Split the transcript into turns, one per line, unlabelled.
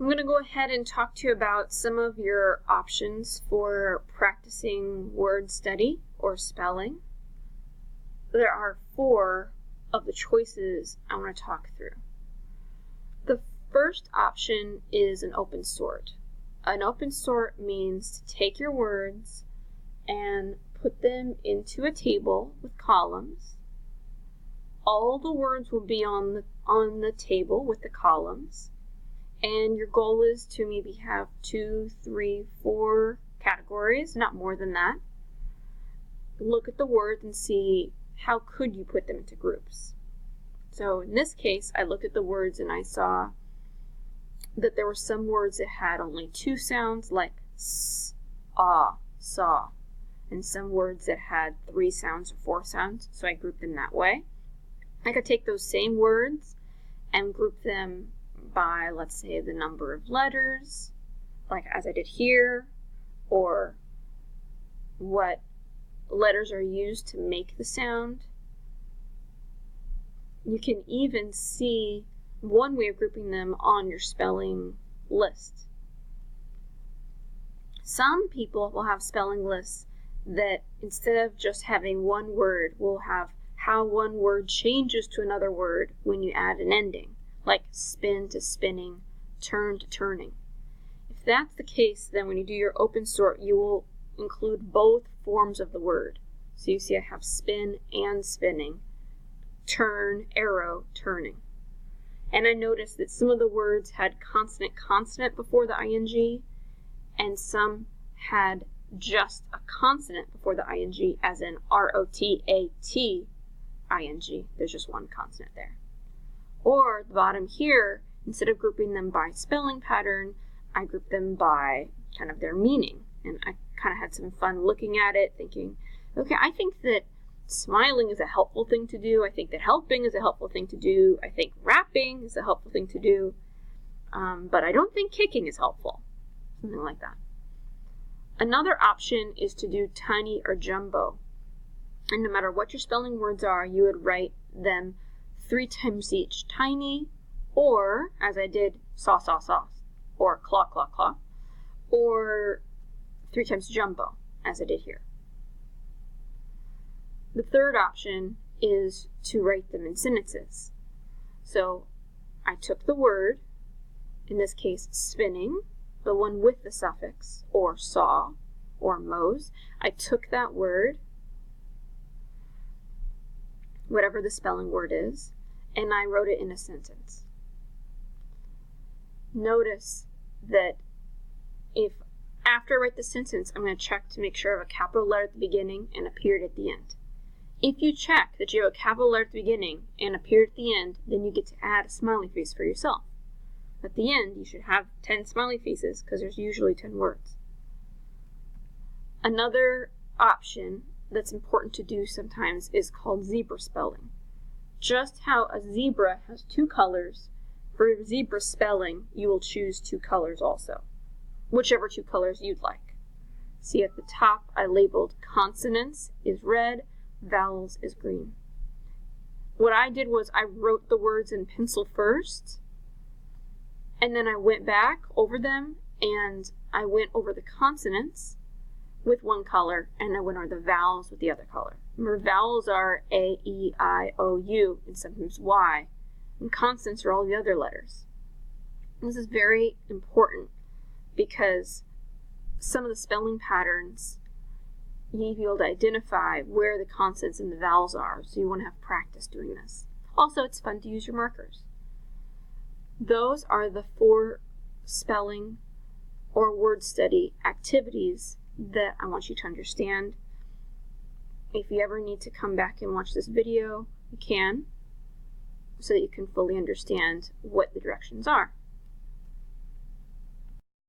I'm going to go ahead and talk to you about some of your options for practicing word study or spelling. There are 4 of the choices I want to talk through. The first option is an open sort. An open sort means to take your words and put them into a table with columns. All the words will be on the table with the columns. And your goal is to maybe have 2, 3, 4 categories, not more than that. Look at the words and see how could you put them into groups. So in this case, I looked at the words and I saw that there were some words that had only 2 sounds, like s, ah, saw, and some words that had 3 sounds or 4 sounds, so I grouped them that way. I could take those same words and group them by, let's say, the number of letters, like as I did here, or what letters are used to make the sound. You can even see one way of grouping them on your spelling list. Some people will have spelling lists that instead of just having one word, will have how one word changes to another word when you add an ending, like spin to spinning, turn to turning. If that's the case, then when you do your open sort, you will include both forms of the word. So you see I have spin and spinning, turn, arrow, turning. And I noticed that some of the words had consonant before the ing, and some had just a consonant before the ing, as in R-O-T-A-T ing. There's just one consonant there. Or at the bottom here, instead of grouping them by spelling pattern, I grouped them by kind of their meaning. And I kind of had some fun looking at it, thinking, okay, I think that smiling is a helpful thing to do. I think that helping is a helpful thing to do. I think rapping is a helpful thing to do. But I don't think kicking is helpful. Something like that. Another option is to do tiny or jumbo. And no matter what your spelling words are, you would write them 3 times each. Tiny, or, as I did, saw, or claw, claw, claw, or 3 times jumbo, as I did here. The third option is to write them in sentences. So I took the word, in this case spinning, the one with the suffix, or saw, or mows. I took that word, whatever the spelling word is, and I wrote it in a sentence. Notice that if after I write the sentence, I'm going to check to make sure I have a capital letter at the beginning and a period at the end. If you check that you have a capital letter at the beginning and a period at the end, then you get to add a smiley face for yourself. At the end, you should have 10 smiley faces because there's usually 10 words. Another option that's important to do sometimes is called zebra spelling. Just how a zebra has 2 colors, for zebra spelling, you will choose 2 colors also, whichever 2 colors you'd like. See at the top, I labeled consonants is red, vowels is green. What I did was I wrote the words in pencil first, and then I went back over them, and I went over the consonants with one color, and I went over the vowels with the other color. Remember, vowels are A, E, I, O, U, and sometimes Y, and consonants are all the other letters. This is very important because some of the spelling patterns, you need to be able to identify where the consonants and the vowels are, so you want to have practice doing this. Also, it's fun to use your markers. Those are the 4 spelling or word study activities that I want you to understand. If you ever need to come back and watch this video, you can, so that you can fully understand what the directions are.